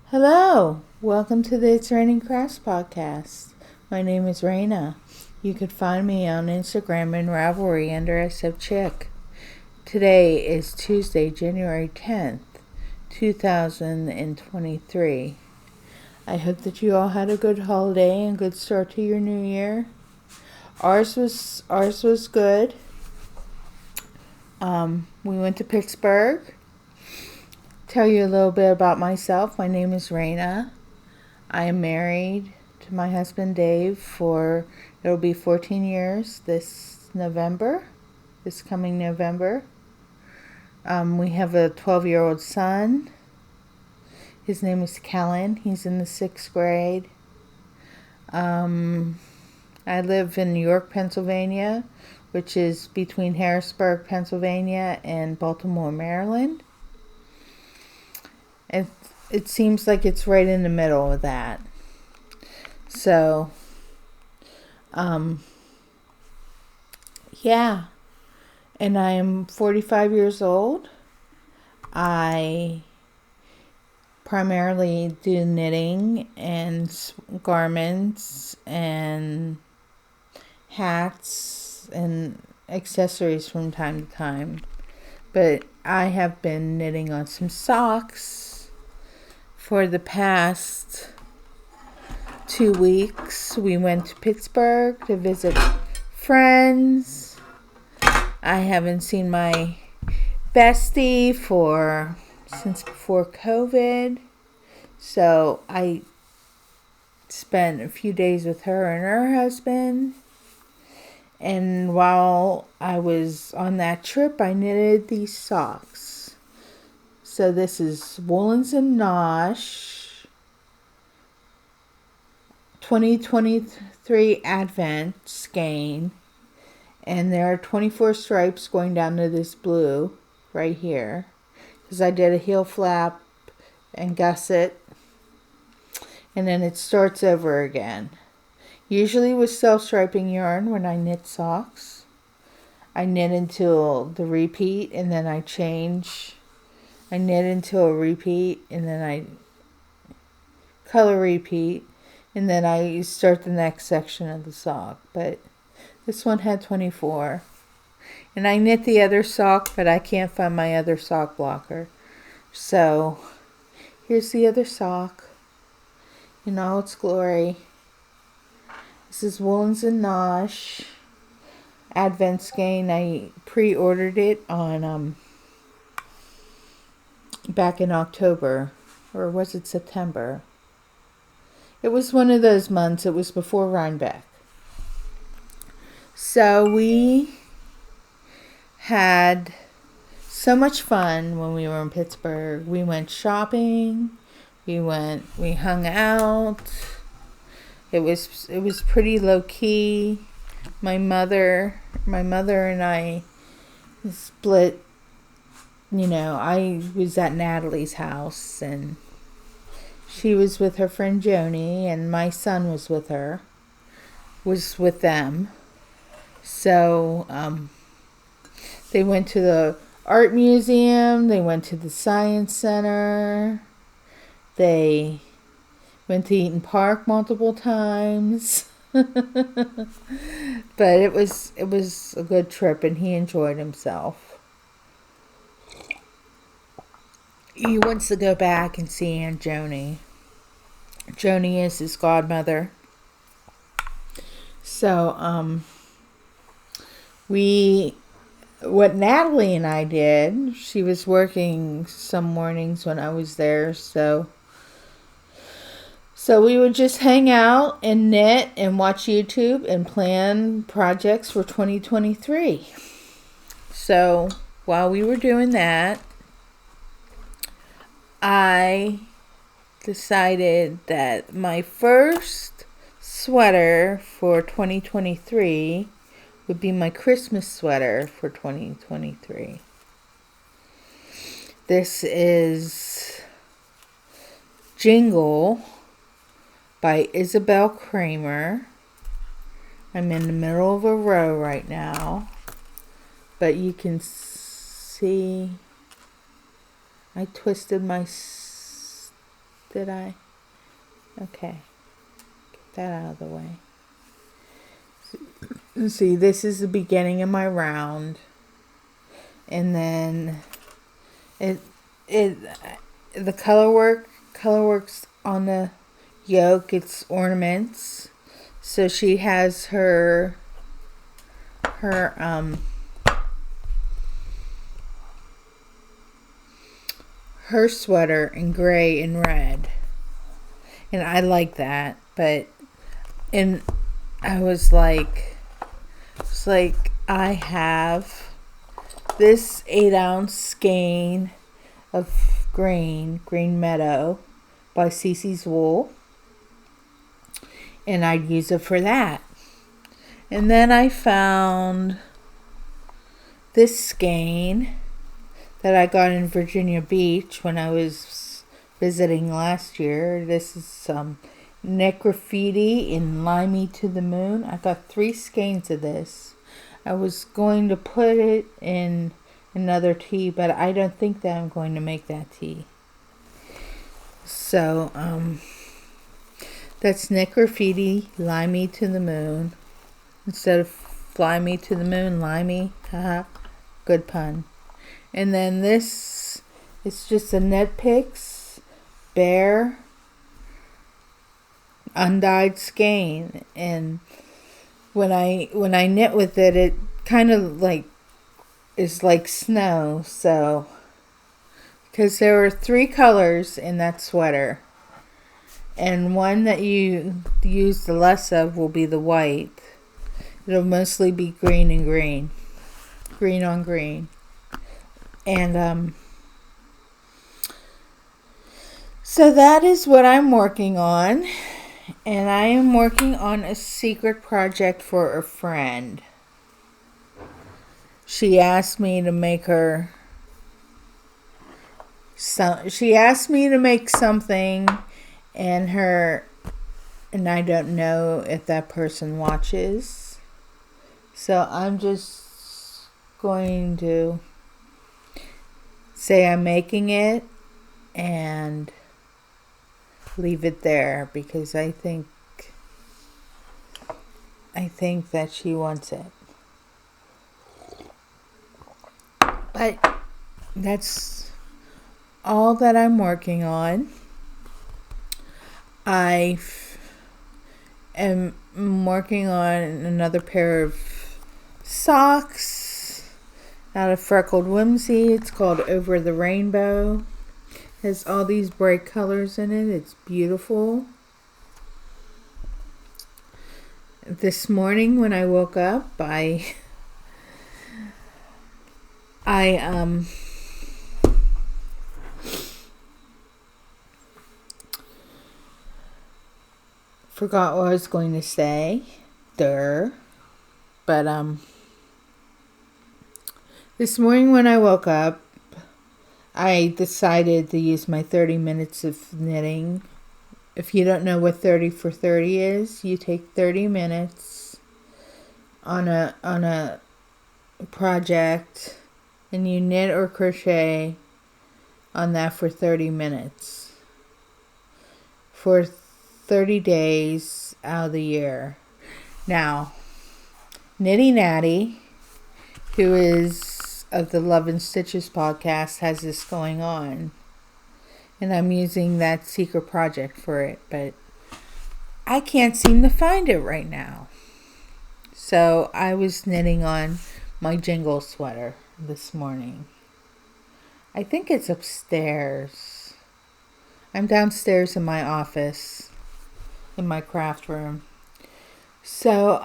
Hello, welcome to the It's Raining Crafts podcast. My name is Raina. You can find me on Instagram and Ravelry under SF Chick. Today is Tuesday, January 10th, 2023. I hope that you all had a good holiday and good start to your new year. Ours was good. We went to Pittsburgh. Tell you a little bit about myself. My name is Raina. I am married to my husband Dave it'll be 14 years this coming November. We have a 12-year-old son. His name is Kellen. He's in the 6th grade. I live in New York, Pennsylvania, which is between Harrisburg, Pennsylvania and Baltimore, Maryland. It seems like it's right in the middle of that. So, yeah. And I am 45 years old. I primarily do knitting and garments and hats and accessories from time to time. But I have been knitting on some socks for the past 2 weeks. We went to Pittsburgh to visit friends. I haven't seen my bestie since before COVID. So I spent a few days with her and her husband. And while I was on that trip, I knitted these socks. So this is Woolens and Nosh 2023 Advent skein. And there are 24 stripes going down to this blue right here. Because I did a heel flap and gusset. And then it starts over again. Usually with self-striping yarn when I knit socks, I knit until the repeat and then I change. I knit until a repeat and then I color repeat and then I start the next section of the sock. But this one had 24. And I knit the other sock, but I can't find my other sock blocker. So here's the other sock in all its glory. This is Woolens and Nosh Advent skein. I pre-ordered it on back in October, or was it September? It was one of those months. It was before Rhinebeck. So we had so much fun when we were in Pittsburgh. We went shopping. We hung out. It was pretty low key. My mother and I split. I was at Natalie's house and she was with her friend Joni and my son was with them. So they went to the art museum, they went to the science center, they went to Eaton Park multiple times. But it was a good trip and he enjoyed himself. He wants to go back and see Aunt Joni. Joni is his godmother. So, what Natalie and I did, she was working some mornings when I was there, so we would just hang out and knit and watch YouTube and plan projects for 2023. So, while we were doing that, I decided that my first sweater for 2023 would be my Christmas sweater for 2023. This is Jingle by Isabel Kramer. I'm in the middle of a row right now, but you can see I twisted my Did I? Okay. Get that out of the way. See, this is the beginning of my round. And then the colorworks on the yoke, it's ornaments. So she has her sweater in gray and red. And I like that, but I was like, I have this 8-ounce skein of Green Meadow by Cece's Wool, and I'd use it for that. And then I found this skein that I got in Virginia Beach when I was visiting last year. This is Knit Graffiti in Limey to the Moon. I got 3 skeins of this. I was going to put it in another tea, but I don't think that I'm going to make that tea. So, that's Knit Graffiti, Limey to the Moon. Instead of Fly Me to the Moon, Limey. Haha, good pun. And then this, it's just a Knit Picks Bare undyed skein, and when I knit with it, it kind of like is like snow. So because there were 3 colors in that sweater, and one that you use the less of will be the white. It'll mostly be green and green on green, and so that is what I'm working on. And I am working on a secret project for a friend. She asked me to make her she asked me to make something, and I don't know if that person watches. So I'm just going to say I'm making it and leave it there, because I think that she wants it. But that's all that I'm working on. I am working on another pair of socks out of Freckled Whimsy. It's called Over the Rainbow. Has all these bright colors in it. It's beautiful. This morning when I woke up, I forgot what I was going to say. But this morning when I woke up, I decided to use my 30 minutes of knitting. If you don't know what 30 for 30 is, you take 30 minutes on a project, and you knit or crochet on that for 30 minutes for 30 days out of the year. Now, Nitty Natty, who is of the Love and Stitches podcast, has this going on, and I'm using that secret project for it, but I can't seem to find it right now. So I was knitting on my Jingle sweater this morning. I think it's upstairs. I'm downstairs in my office, in my craft room. So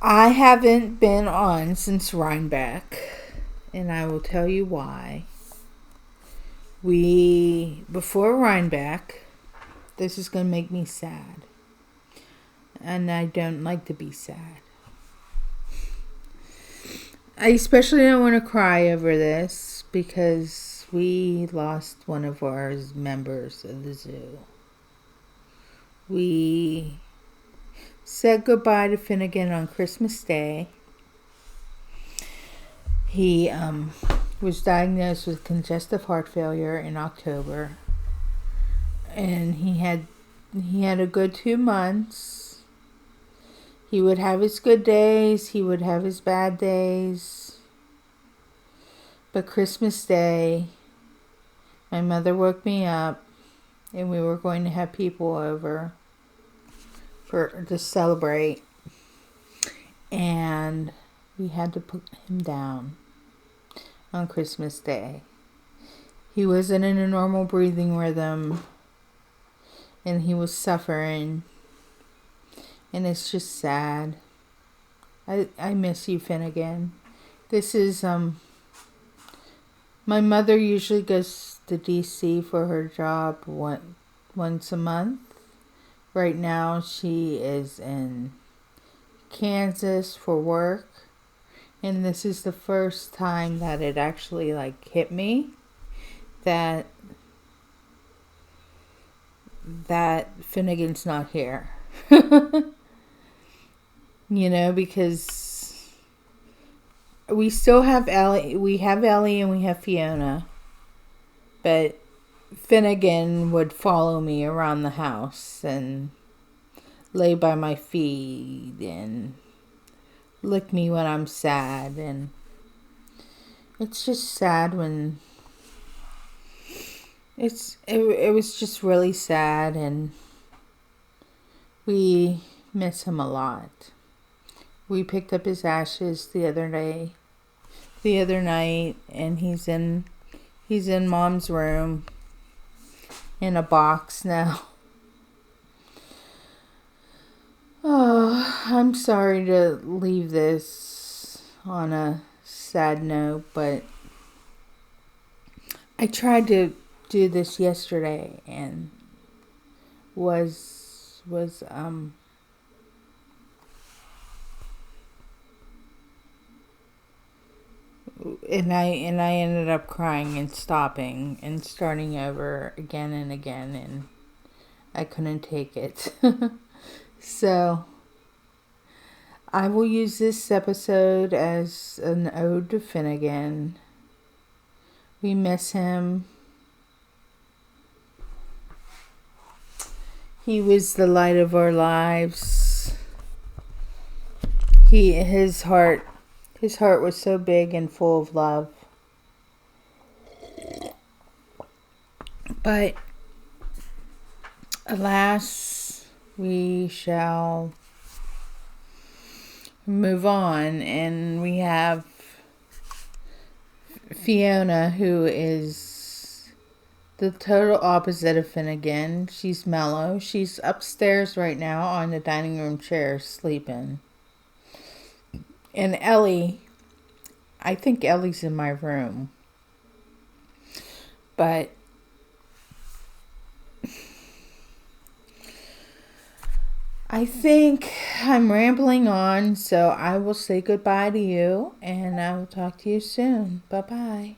I haven't been on since Rhinebeck, and I will tell you why. Before Rhinebeck, this is going to make me sad, and I don't like to be sad. I especially don't want to cry over this, because we lost one of our members of the zoo. We said goodbye to Finnegan on Christmas Day. He was diagnosed with congestive heart failure in October, and he had a good 2 months. He would have his good days, he would have his bad days. But Christmas Day, my mother woke me up, and we were going to have people over to celebrate, and we had to put him down on Christmas Day. He wasn't in a normal breathing rhythm, and he was suffering, and it's just sad. I miss you, Finnegan. This is my mother usually goes to DC for her job once a month. Right now she is in Kansas for work, and this is the first time that it actually hit me that Finnegan's not here. Because we still have Ellie. We have Ellie and we have Fiona, but Finnegan would follow me around the house and lay by my feet and lick me when I'm sad, and it's just sad when it was just really sad, and we miss him a lot. We picked up his ashes the other night, and he's in Mom's room in a box now. Oh, I'm sorry to leave this on a sad note, but I tried to do this yesterday and and I ended up crying and stopping and starting over again and again, and I couldn't take it. So I will use this episode as an ode to Finnegan. We miss him. He was the light of our lives. His heart was so big and full of love. But alas, we shall move on, and we have Fiona, who is the total opposite of Finnegan. She's mellow. She's upstairs right now on the dining room chair sleeping. And Ellie, I think Ellie's in my room. But I think I'm rambling on, so I will say goodbye to you, and I will talk to you soon. Bye-bye.